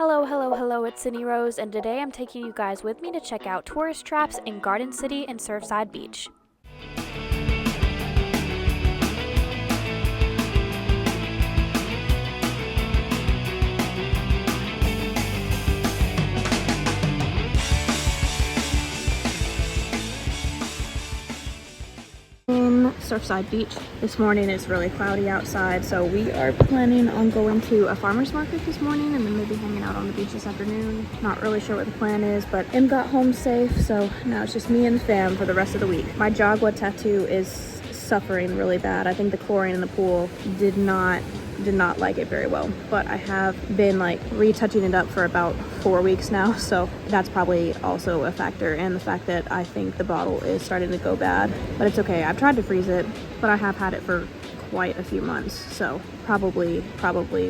Hello, hello, hello, it's Sydney Rose, and today I'm taking you guys with me to check out tourist traps in Garden City and Surfside Beach. In Surfside Beach. This morning it's really cloudy outside, so we are planning on going to a farmer's market this morning and then maybe hanging out on the beach this afternoon. Not really sure what the plan is, but Em got home safe, so now it's just me and the fam for the rest of the week. My jogwa tattoo is suffering really bad. I think the chlorine in the pool did not like it very well, but I have been like retouching it up for about 4 weeks now, so that's probably also a factor, and the fact that I think the bottle is starting to go bad, but it's okay. I've tried to freeze it, but I have had it for quite a few months, so probably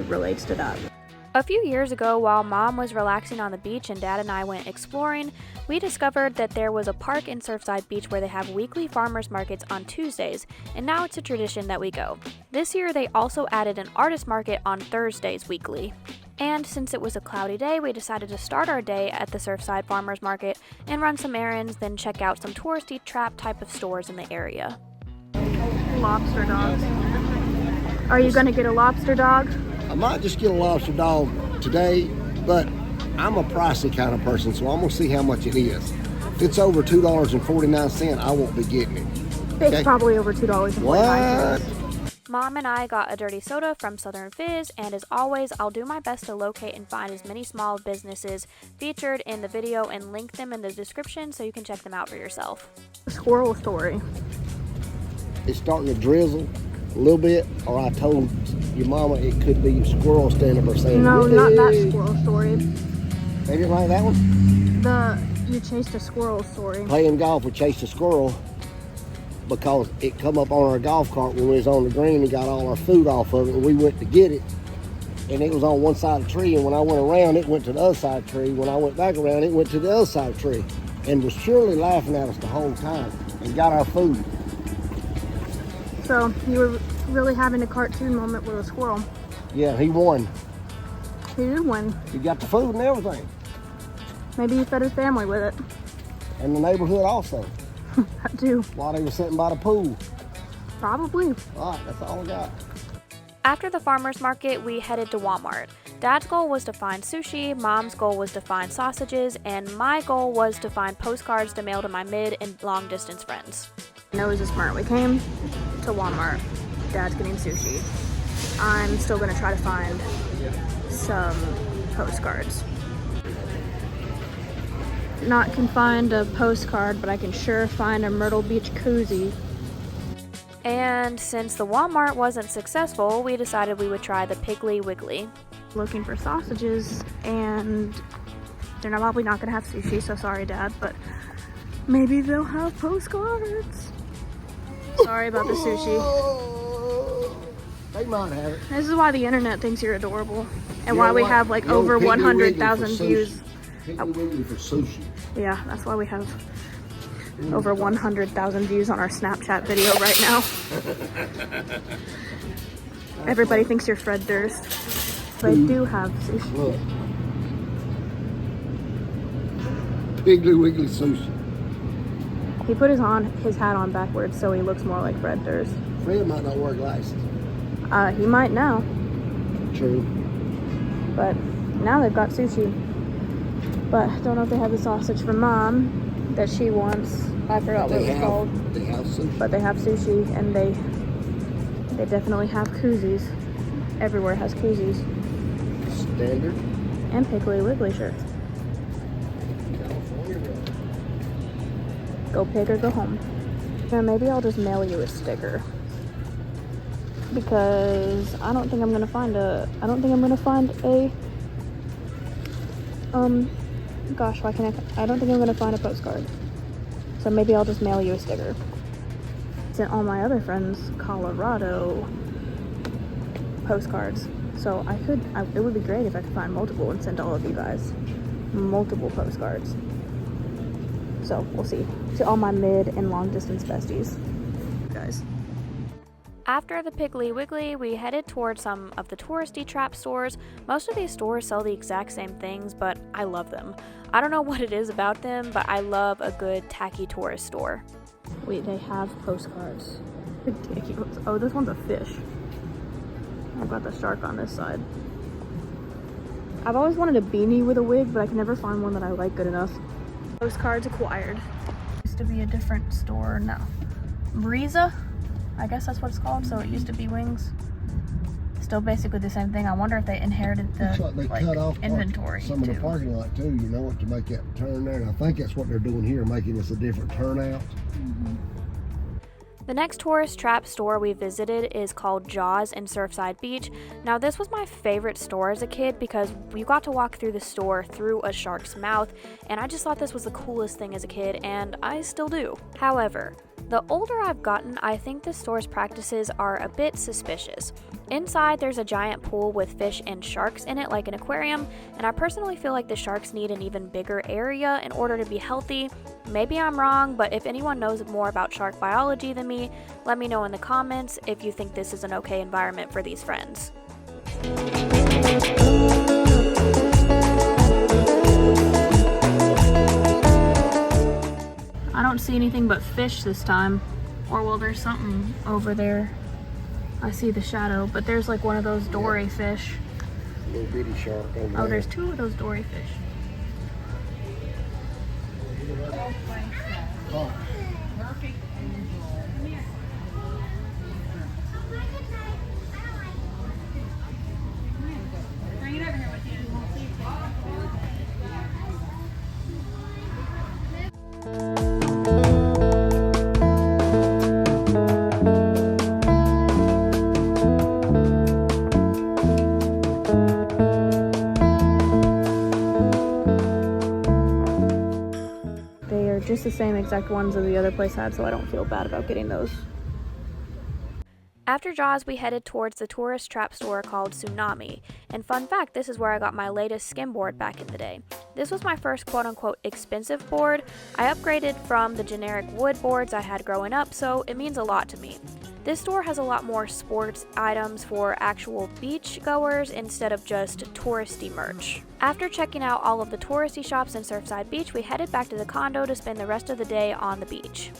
relates to that. A few years ago, while Mom was relaxing on the beach and Dad and I went exploring, we discovered that there was a park in Surfside Beach where they have weekly farmers markets on Tuesdays, and now it's a tradition that we go. This year, they also added an artist market on Thursdays weekly. And since it was a cloudy day, we decided to start our day at the Surfside Farmers Market and run some errands, then check out some touristy trap type of stores in the area. Lobster dogs. Are you gonna get a lobster dog? I might just get a lobster dog today, but I'm a pricey kind of person, so I'm going to see how much it is. If it's over $2.49, I won't be getting it. It's Okay? probably over $2.49. What? Mom and I got a dirty soda from Southern Fizz, and as always, I'll do my best to locate and find as many small businesses featured in the video and link them in the description so you can check them out for yourself. Squirrel story. It's starting to drizzle a little bit, or I told your mama it could be squirrel standing there saying, No, "Willie." not that squirrel story. They didn't like that one? You chased a squirrel story. Playing golf, we chased a squirrel because it come up on our golf cart when we was on the green and got all our food off of it, and we went to get it, and it was on one side of the tree, and when I went around, it went to the other side of the tree. When I went back around, it went to the other side of the tree, and was surely laughing at us the whole time and got our food. So you were really having a cartoon moment with a squirrel. Yeah, he won. He did win. He got the food and everything. Maybe he fed his family with it. And the neighborhood also. That too. While they were sitting by the pool. Probably. All right, that's all I got. After the farmer's market, we headed to Walmart. Dad's goal was to find sushi, Mom's goal was to find sausages, and my goal was to find postcards to mail to my mid and long distance friends. Nose is smart. We came to Walmart. Dad's getting sushi. I'm still gonna try to find some postcards. Not can find a postcard, but I can sure find a Myrtle Beach koozie. And since the Walmart wasn't successful, we decided we would try the Piggly Wiggly. Looking for sausages, and they're probably not gonna have sushi, so sorry, Dad, but maybe they'll have postcards. Sorry about the sushi. They might have it. This is why the internet thinks you're adorable, and why we have like over 100,000 views. Piggly Wiggly for sushi. Yeah, that's why we have over 100,000 views on our Snapchat video right now. Everybody thinks you're Fred Durst. They do have sushi. Look. Piggly Wiggly sushi. He put his hat on backwards so he looks more like Fred Durst. Fred might not wear glasses. He might now, True. but now they've got sushi. But don't know if they have the sausage for Mom that she wants. I forgot what it's called. They have sushi. But they have sushi, and they definitely have koozies. Everywhere has koozies. Standard. And Piggly Wiggly shirts. Go pig or go home. Yeah, maybe I'll just mail you a sticker. Because I don't think I'm gonna find a gosh, why can't I don't think I'm gonna find a postcard. So maybe I'll just mail you a sticker. Sent all my other friends Colorado postcards. So it would be great if I could find multiple and send all of you guys multiple postcards. So we'll see. To all my mid and long distance besties, guys. After the Piggly Wiggly, we headed towards some of the touristy trap stores. Most of these stores sell the exact same things, but I love them. I don't know what it is about them, but I love a good tacky tourist store. Wait, they have postcards. Ridiculous. Oh, this one's a fish. I've got the shark on this side. I've always wanted a beanie with a wig, but I can never find one that I like good enough. Postcards acquired. Used to be a different store now. Breeza? I guess that's what it's called. So it used to be Wings. Still basically the same thing. I wonder if they inherited the Looks like they cut off inventory some of the parking lot too, you know, to make that turn there. And I think that's what they're doing here, making this a different turnout. The next tourist trap store we visited is called Jaws in Surfside Beach. Now this was my favorite store as a kid because we got to walk through the store through a shark's mouth, and I just thought this was the coolest thing as a kid, and I still do. However, the older I've gotten, I think the store's practices are a bit suspicious. Inside, there's a giant pool with fish and sharks in it like an aquarium, and I personally feel like the sharks need an even bigger area in order to be healthy. Maybe I'm wrong, but if anyone knows more about shark biology than me, let me know in the comments if you think this is an okay environment for these friends. I don't see anything but fish this time. Or well, there's something over there. I see the shadow, but there's like one of those dory fish. Little bitty shark over there. Oh, there's two of those dory fish. Oh. Bring it over here with you. Just the same exact ones that the other place had, so I don't feel bad about getting those. After Jaws, we headed towards the tourist trap store called Tsunami. And fun fact, this is where I got my latest skimboard back in the day. This was my first quote-unquote expensive board. I upgraded from the generic wood boards I had growing up, so it means a lot to me. This store has a lot more sports items for actual beach goers instead of just touristy merch. After checking out all of the touristy shops in Surfside Beach, we headed back to the condo to spend the rest of the day on the beach.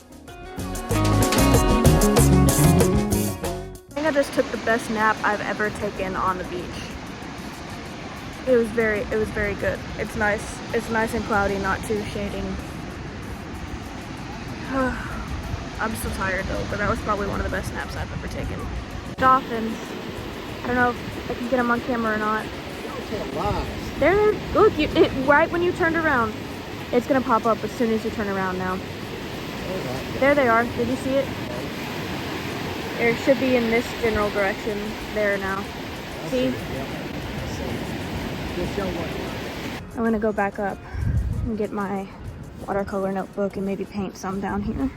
I think I just took the best nap I've ever taken on the beach. It was very good. It's nice. It's nice and cloudy, not too shading. I'm so tired though, but that was probably one of the best naps I've ever taken. Dolphins. I don't know if I can get them on camera or not. There, look, right when you turned around. It's gonna pop up as soon as you turn around now. There they are. Did you see it? It should be in this general direction there now. See? I'm gonna go back up and get my watercolor notebook and maybe paint some down here.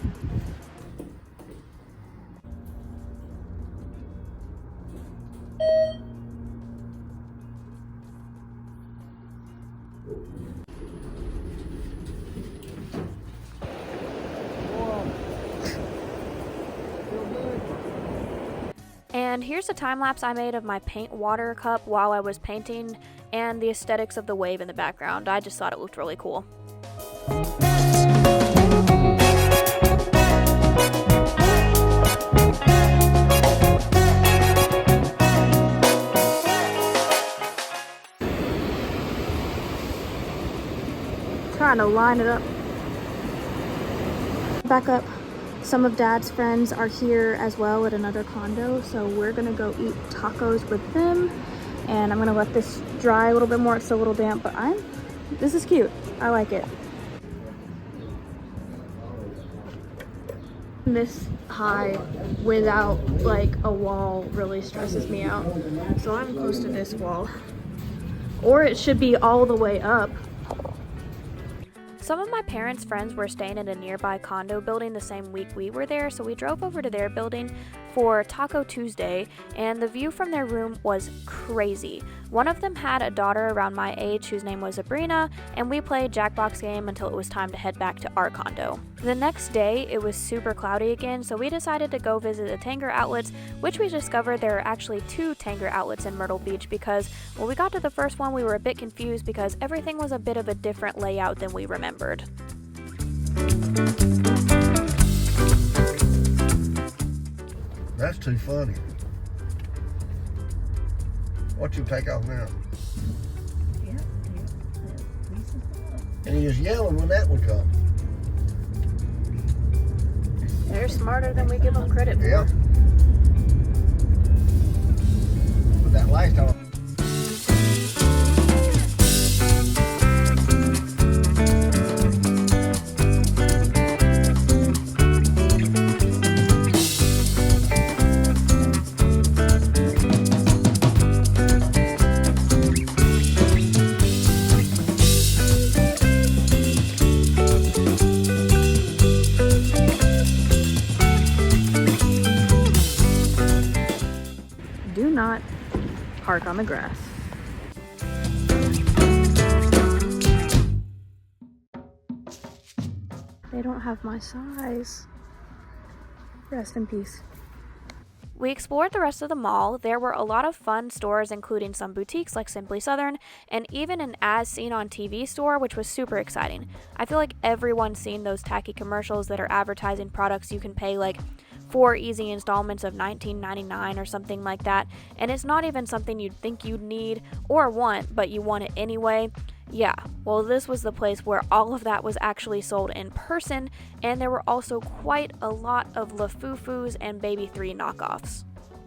And here's a time lapse I made of my paint water cup while I was painting and the aesthetics of the wave in the background. I just thought it looked really cool. Trying to line it up. Back up. Some of Dad's friends are here as well at another condo, so we're gonna go eat tacos with them. And I'm gonna let this dry a little bit more. It's still a little damp, but this is cute. I like it. This high without like a wall really stresses me out. So I'm close to this wall. Or it should be all the way up. Some of my parents' friends were staying in a nearby condo building the same week we were there, so we drove over to their building for Taco Tuesday, and the view from their room was crazy. One of them had a daughter around my age whose name was Sabrina, and we played Jackbox game until it was time to head back to our condo. The next day, it was super cloudy again, so we decided to go visit the Tanger Outlets, which we discovered there are actually 2 Tanger Outlets in Myrtle Beach because when we got to the first one, we were a bit confused because everything was a bit of a different layout than we remembered. That's too funny. What you take off now? Yeah. And he was yelling when that would come. They're smarter than we give them credit for. Yeah. But that last time. Do not park on the grass. They don't have my size. Rest in peace. We explored the rest of the mall. There were a lot of fun stores, including some boutiques like Simply Southern, and even an As Seen on TV store, which was super exciting. I feel like everyone's seen those tacky commercials that are advertising products you can pay like 4 easy installments of $19.99 or something like that, and it's not even something you'd think you'd need or want, but you want it anyway. Yeah, well, this was the place where all of that was actually sold in person, and there were also quite a lot of Lafufus and Baby 3 knockoffs.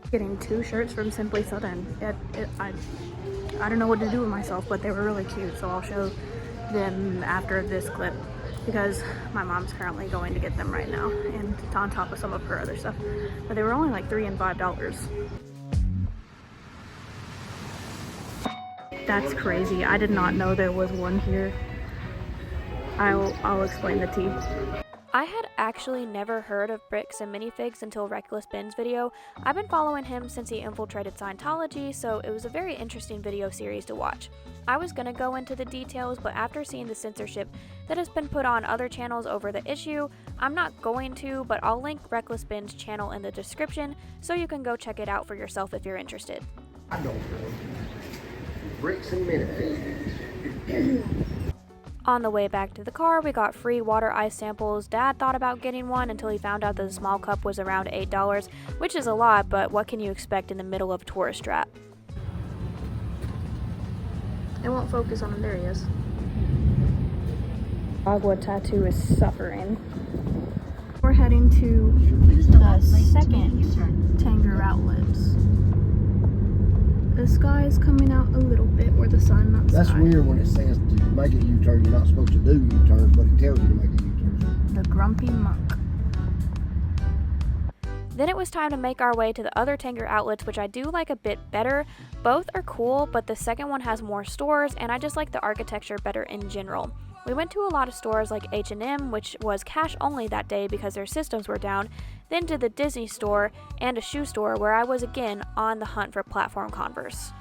Getting 2 shirts from Simply Southern. I don't know what to do with myself, but they were really cute, so I'll show them after this clip because my mom's currently going to get them right now, and on top of some of her other stuff. But they were only like $3 and $5. That's crazy. I did not know there was one here. I'll explain the tea. I had actually never heard of bricks and minifigs until Reckless Ben's video. I've been following him since he infiltrated Scientology, so it was a very interesting video series to watch. I was gonna go into the details, but after seeing the censorship that has been put on other channels over the issue, I'm not going to, but I'll link Reckless Ben's channel in the description so you can go check it out for yourself if you're interested. I don't know. Bricks and minutes. On the way back to the car, we got free water ice samples. Dad thought about getting one until he found out that the small cup was around $8, which is a lot, but what can you expect in the middle of a tourist trap? It won't focus on him. There he is. Dogwood tattoo is suffering. We're heading to the second Tanger Outlets. The sky is coming out a little bit, or the sun, not That's sky. weird when it says to make a U-turn. You're not supposed to do U-turns, but it tells you to make a U-turn. The Grumpy Monk. Then it was time to make our way to the other Tanger Outlets, which I do like a bit better. Both are cool, but the second one has more stores, and I just like the architecture better in general. We went to a lot of stores like H&M, which was cash only that day because their systems were down, then to the Disney store and a shoe store where I was again on the hunt for platform Converse.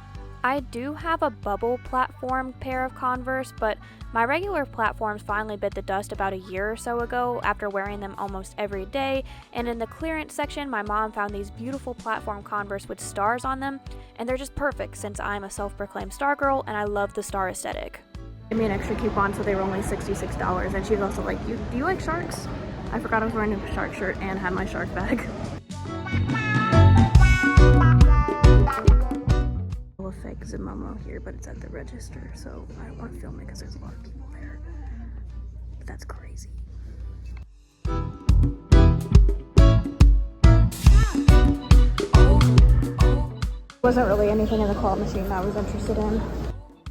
I do have a bubble platform pair of Converse, but my regular platforms finally bit the dust about a year or so ago after wearing them almost every day, and in the clearance section my mom found these beautiful platform Converse with stars on them, and they're just perfect since I'm a self-proclaimed star girl and I love the star aesthetic. Gave me an extra coupon, so they were only $66, and she was also like, do you like sharks? I forgot I was wearing a shark shirt and had my shark bag. A fake Zimomo here, but it's at the register, so I don't want to film it because there's a lot of people there. But that's crazy. Wasn't really anything in the claw machine I was interested in.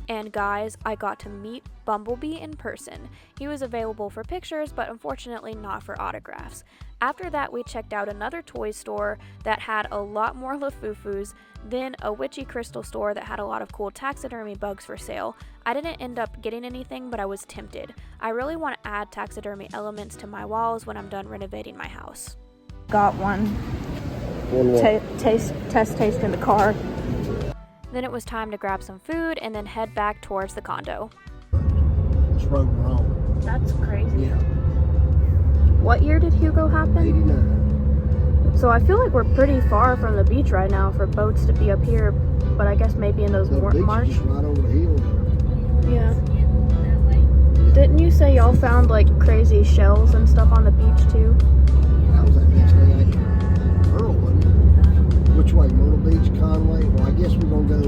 And guys, I got to meet Bumblebee in person. He was available for pictures, but unfortunately not for autographs. After that, we checked out another toy store that had a lot more Lafufus, then a witchy crystal store that had a lot of cool taxidermy bugs for sale. I didn't end up getting anything, but I was tempted. I really want to add taxidermy elements to my walls when I'm done renovating my house. Got one. Taste in the car. Then it was time to grab some food and then head back towards the condo. It's road wrong. That's crazy. Yeah. What year did Hugo happen? 89. So I feel like we're pretty far from the beach right now for boats to be up here, but I guess maybe in those The beach March. is right over the hill. Yeah. Didn't you say y'all found like crazy shells and stuff on the beach too? That was that next day after Earl, wasn't it? Which way? Myrtle Beach, Conway? Well, I guess we're going to go.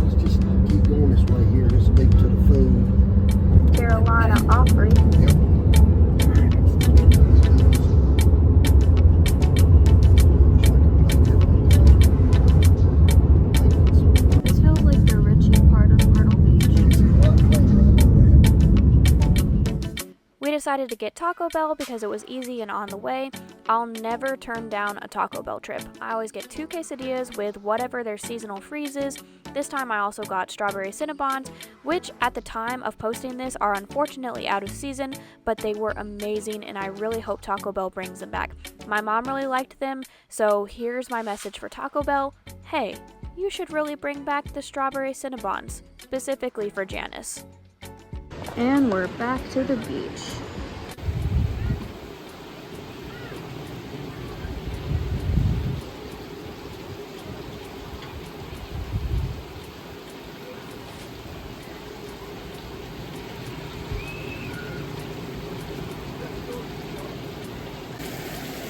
Let's just keep going this way here. This will be to the food. Carolina Opry. Yep. This feels like the Ritchie part of Myrtle Beach. We decided to get Taco Bell because it was easy and on the way. I'll never turn down a Taco Bell trip. I always get 2 quesadillas with whatever their seasonal freeze is. This time I also got strawberry Cinnabons, which at the time of posting this are unfortunately out of season, but they were amazing and I really hope Taco Bell brings them back. My mom really liked them, so here's my message for Taco Bell. Hey, you should really bring back the strawberry Cinnabons, specifically for Janice. And we're back to the beach.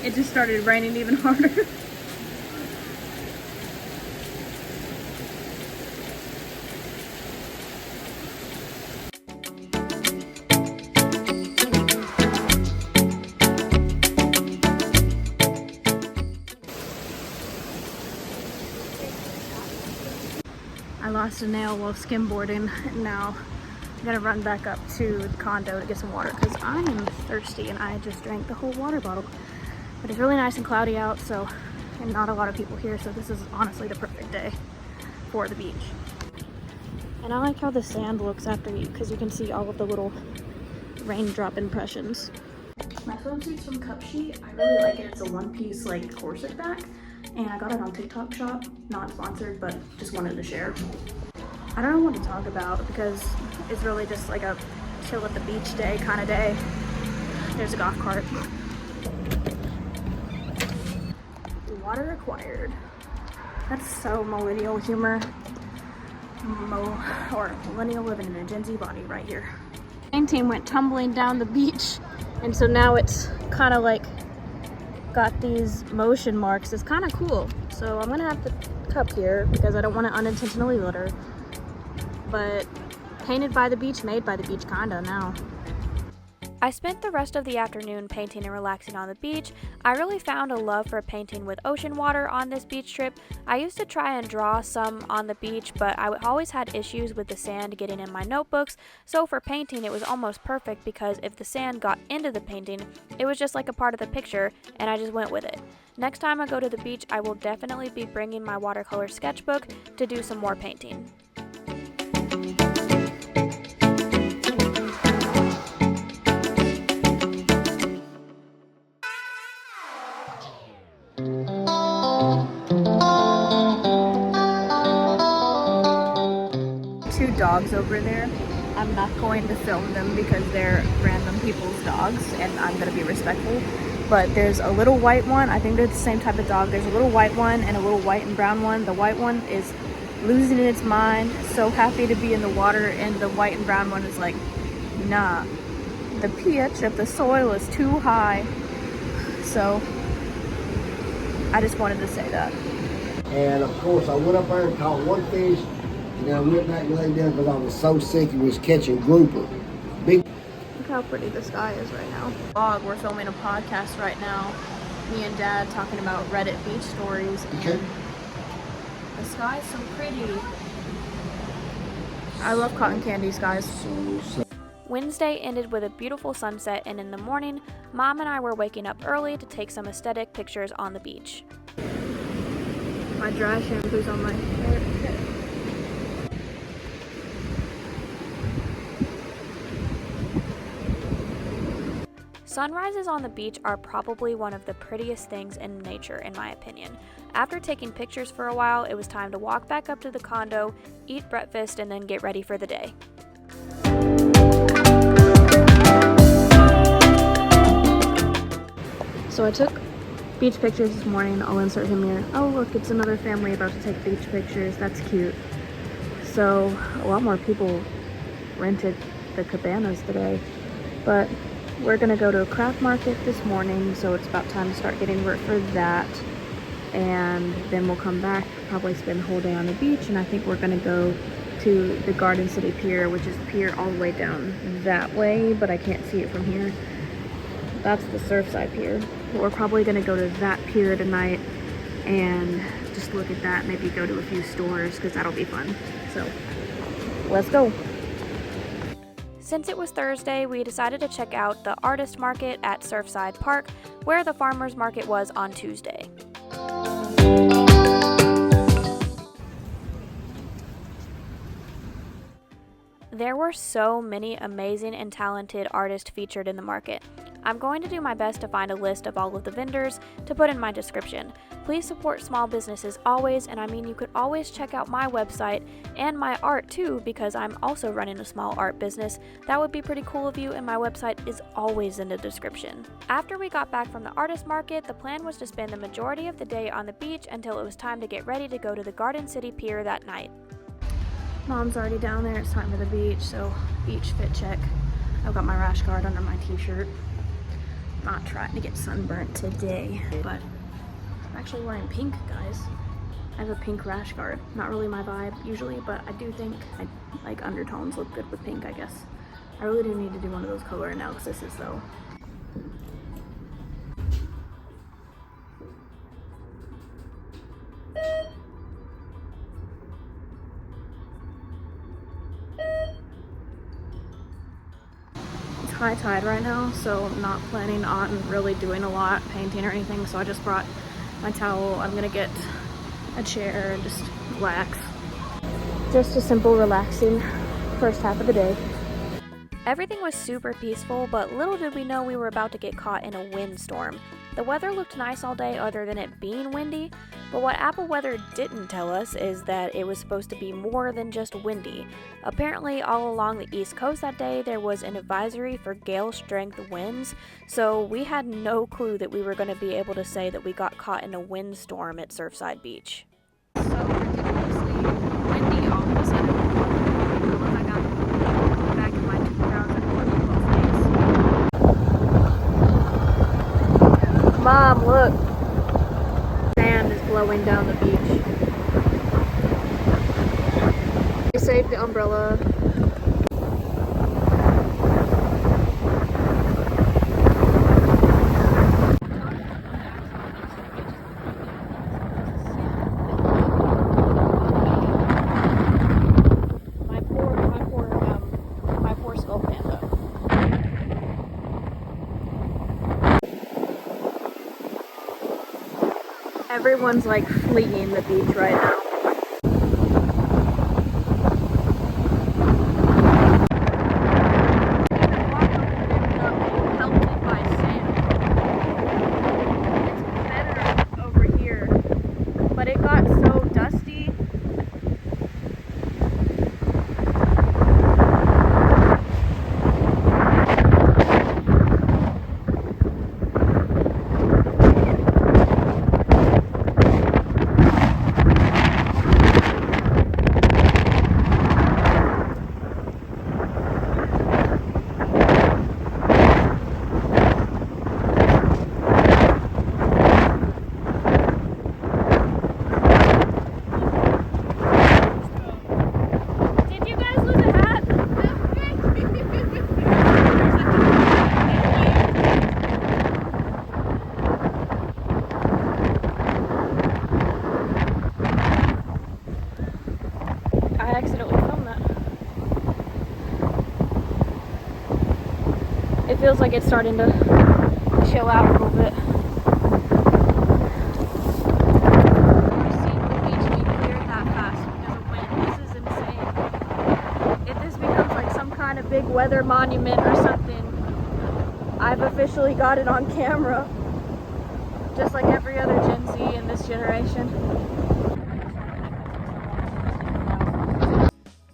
It just started raining even harder. I lost a nail while skimboarding, and now I'm gonna run back up to the condo to get some water because I am thirsty and I just drank the whole water bottle. But it's really nice and cloudy out, so, and not a lot of people here, so this is honestly the perfect day for the beach. And I like how the sand looks after you because you can see all of the little raindrop impressions. My swimsuit's from Cup Sheet. I really like it. It's a one-piece like corset back, and I got it on TikTok Shop. Not sponsored, but just wanted to share. I don't know what to talk about because it's really just like a chill at the beach day kind of day. There's a golf cart. Water required. That's so millennial humor. Or millennial living in a Gen Z body right here. Painting went tumbling down the beach, and so now it's kind of like got these motion marks. It's kind of cool. So I'm gonna have the cup here because I don't want to unintentionally litter. But painted by the beach, made by the beach kinda now. I spent the rest of the afternoon painting and relaxing on the beach. I really found a love for painting with ocean water on this beach trip. I used to try and draw some on the beach, but I always had issues with the sand getting in my notebooks, so for painting it was almost perfect because if the sand got into the painting, it was just like a part of the picture, and I just went with it. Next time I go to the beach, I will definitely be bringing my watercolor sketchbook to do some more painting. Two dogs over there. I'm not going to film them because they're random people's dogs and I'm going to be respectful. But there's a little white one. I think they're the same type of dog. There's a little white one and a little white and brown one. The white one is losing its mind, so happy to be in the water, and the white and brown one is like, nah, the pH of the soil is too high. So I just wanted to say that. And of course, I went up there and caught one fish, and then I went back and laid down because I was so sick and was catching grouper. Big. Look how pretty the sky is right now. We're filming a podcast right now. Me and Dad talking about Reddit beach stories. Okay. The sky is so pretty. I love cotton candy skies. Wednesday ended with a beautiful sunset, and in the morning, Mom and I were waking up early to take some aesthetic pictures on the beach. My dry shampoo's on my hair. Sunrises on the beach are probably one of the prettiest things in nature, in my opinion. After taking pictures for a while, it was time to walk back up to the condo, eat breakfast, and then get ready for the day. So I took beach pictures this morning. I'll insert him here. Oh look, it's another family about to take beach pictures. That's cute. So a lot more people rented the cabanas today, but we're gonna go to a craft market this morning, so it's about time to start getting work for that. And then we'll come back, probably spend the whole day on the beach, and I think we're gonna go to the Garden City Pier, which is the pier all the way down that way, but I can't see it from here. That's the Surfside Pier. But we're probably gonna go to that pier tonight and just look at that, maybe go to a few stores, because that'll be fun. So let's go. Since it was Thursday, we decided to check out the artist market at Surfside Park, where the farmers market was on Tuesday. There were so many amazing and talented artists featured in the market. I'm going to do my best to find a list of all of the vendors to put in my description. Please support small businesses always, and I mean, you could always check out my website and my art too, because I'm also running a small art business. That would be pretty cool of you, and my website is always in the description. After we got back from the artist market, the plan was to spend the majority of the day on the beach until it was time to get ready to go to the Garden City Pier that night. Mom's already down there. It's time for the beach, so beach fit check. I've got my rash guard under my t-shirt. Not trying to get sunburnt today, but I'm actually wearing pink, guys. I have a pink rash guard. Not really my vibe usually, but I do think like undertones look good with pink, I guess. I really do need to do one of those color analyses though. High tide right now, so I'm not planning on really doing a lot, painting or anything, so I just brought my towel. I'm gonna get a chair and just relax. Just a simple, relaxing first half of the day. Everything was super peaceful, but little did we know we were about to get caught in a windstorm. The weather looked nice all day other than it being windy, but what Apple Weather didn't tell us is that it was supposed to be more than just windy. Apparently, all along the East Coast that day, there was an advisory for gale strength winds, so we had no clue that we were going to be able to say that we got caught in a windstorm at Surfside Beach. So ridiculously windy all of a sudden. I got back in my 2012 days. Mom, look. Sand is blowing down the beach. We saved the umbrella. My poor skull panda. Everyone's like fleeing the beach right now. It feels like it's starting to chill out a little bit. I've never seen the beach be cleared that fast because of wind. This is insane. If this becomes like some kind of big weather monument or something, I've officially got it on camera. Just like every other Gen Z in this generation.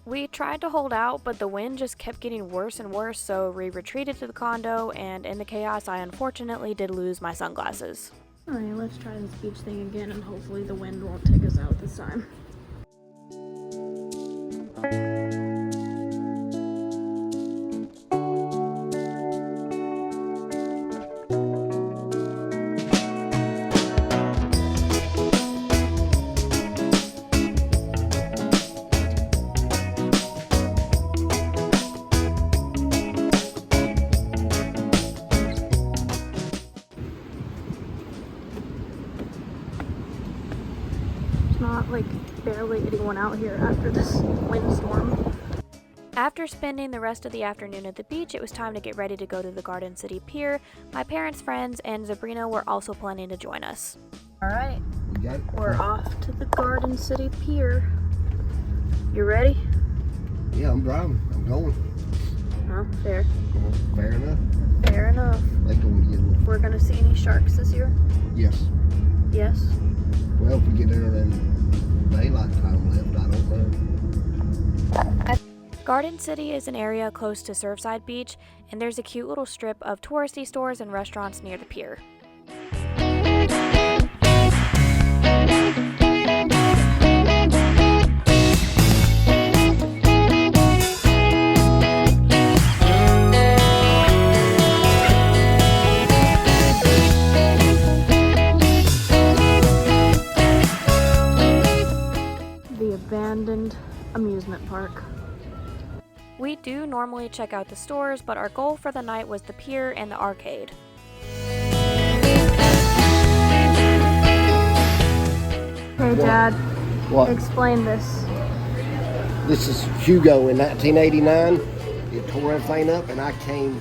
We tried to hold out, but the wind just kept getting worse and worse, so we retreated to the condo, and in the chaos, I unfortunately did lose my sunglasses. Alright, let's try this beach thing again, and hopefully the wind won't take us out this time. Not like barely anyone out here after this windstorm. After spending the rest of the afternoon at the beach, it was time to get ready to go to the Garden City Pier. My parents' friends and Sabrina were also planning to join us. Alright, we're off to the Garden City Pier. You ready? Yeah, I'm driving. I'm going. Oh, fair. Fair enough. Fair enough. They going to get a little. We're gonna see any sharks this year? Yes. Yes. Well, if we get there in daylight time left, I don't know. Garden City is an area close to Surfside Beach, and there's a cute little strip of touristy stores and restaurants near the pier. The abandoned amusement park. We do normally check out the stores, but our goal for the night was the pier and the arcade. Hey Dad, What? explain this. This is Hugo in 1989. It tore everything up, and I came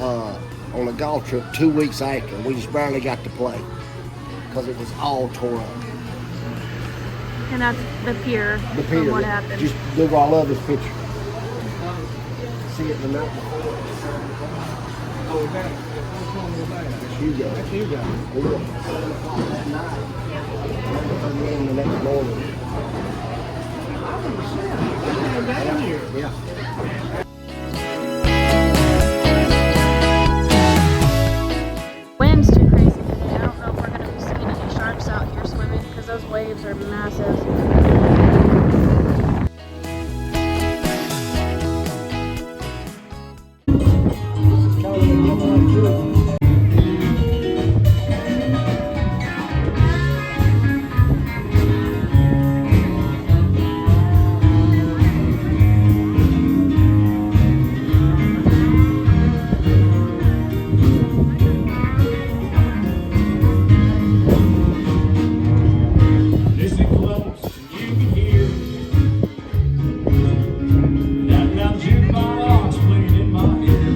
on a golf trip 2 weeks after. We just barely got to play because it was all tore up. And that's the pier. The pier. From what happened. Just look, I love this picture. See it the night before. Oh, that's Hugo. That's Hugo. That night. And then the next morning. Yeah. Wind's too crazy today. I don't know if we're going to be seeing any sharks out here swimming because those waves are massive. Listen close, and you can hear that loud jukebox playing in my ear.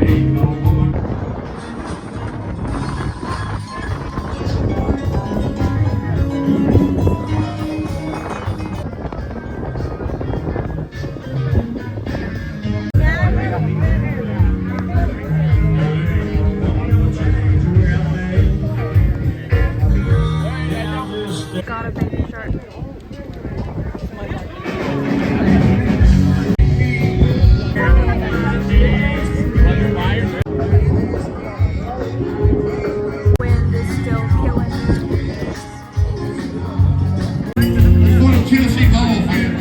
Ain't no woman. Got a baby shark. Wind is still killing me. What a Tennessee ball fan.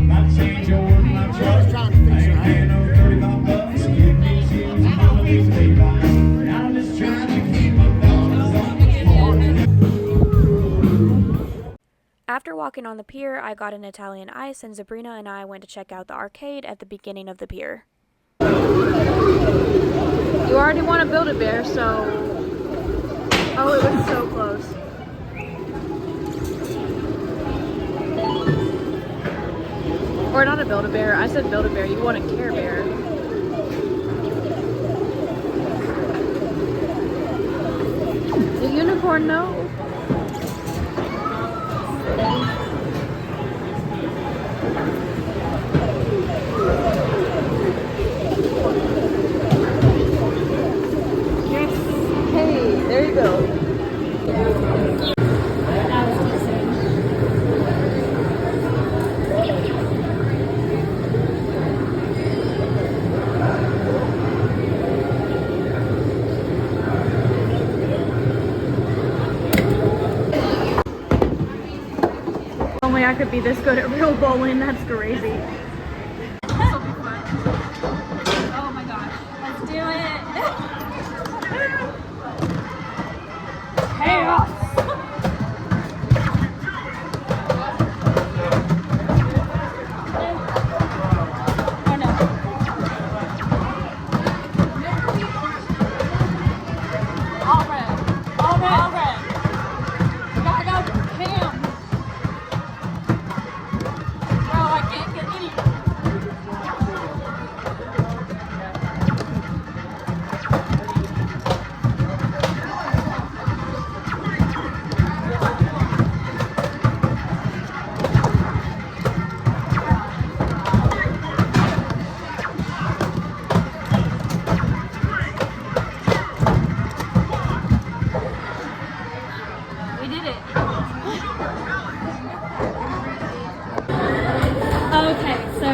Not saying your word, my truck. I ain't paying no $35. Give me shoes, I'm a piece of Levi. I'm just trying to keep my dollars on the floor. After walking on the pier, I got an Italian ice, and Sabrina and I went to check out the arcade at the beginning of the pier. You already want to build a bear, so... Oh, it was so close. Or not a Build-A-Bear. I said Build-A-Bear. You want a Care Bear. The unicorn, no. you go. Only I could be this good at real bowling. That's crazy. Oh my gosh. Let's do it. Chaos. Oh no. All red. All red. All red. We gotta go ham. Bro, I can't get any. We did it. Okay, so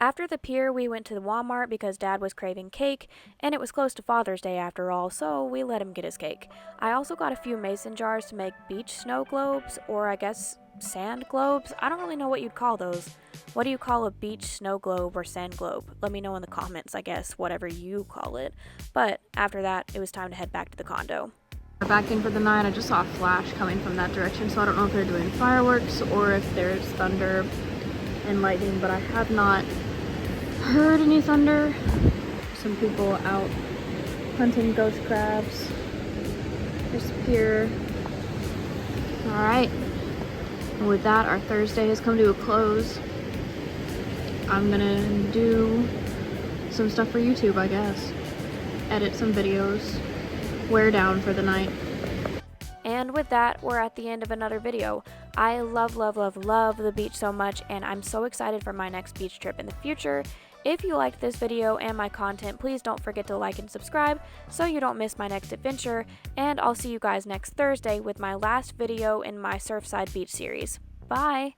after the pier, we went to the Walmart because Dad was craving cake, and it was close to Father's Day after all, so we let him get his cake. I also got a few mason jars to make beach snow globes, or I guess sand globes. I don't really know what you'd call those. What do you call a beach snow globe or sand globe? Let me know in the comments, I guess, whatever you call it. But after that, it was time to head back to the condo. We're back in for the night. I just saw a flash coming from that direction, so I don't know if they're doing fireworks or if there's thunder and lightning, but I have not heard any thunder. Some people out hunting ghost crabs. There's a pier. Alright. And with that, our Thursday has come to a close. I'm gonna do some stuff for YouTube, I guess. Edit some videos. Wear down for the night. And with that, we're at the end of another video. I love, love, love, love the beach so much, and I'm so excited for my next beach trip in the future. If you liked this video and my content, please don't forget to like and subscribe so you don't miss my next adventure, and I'll see you guys next Thursday with my last video in my Surfside Beach series. Bye!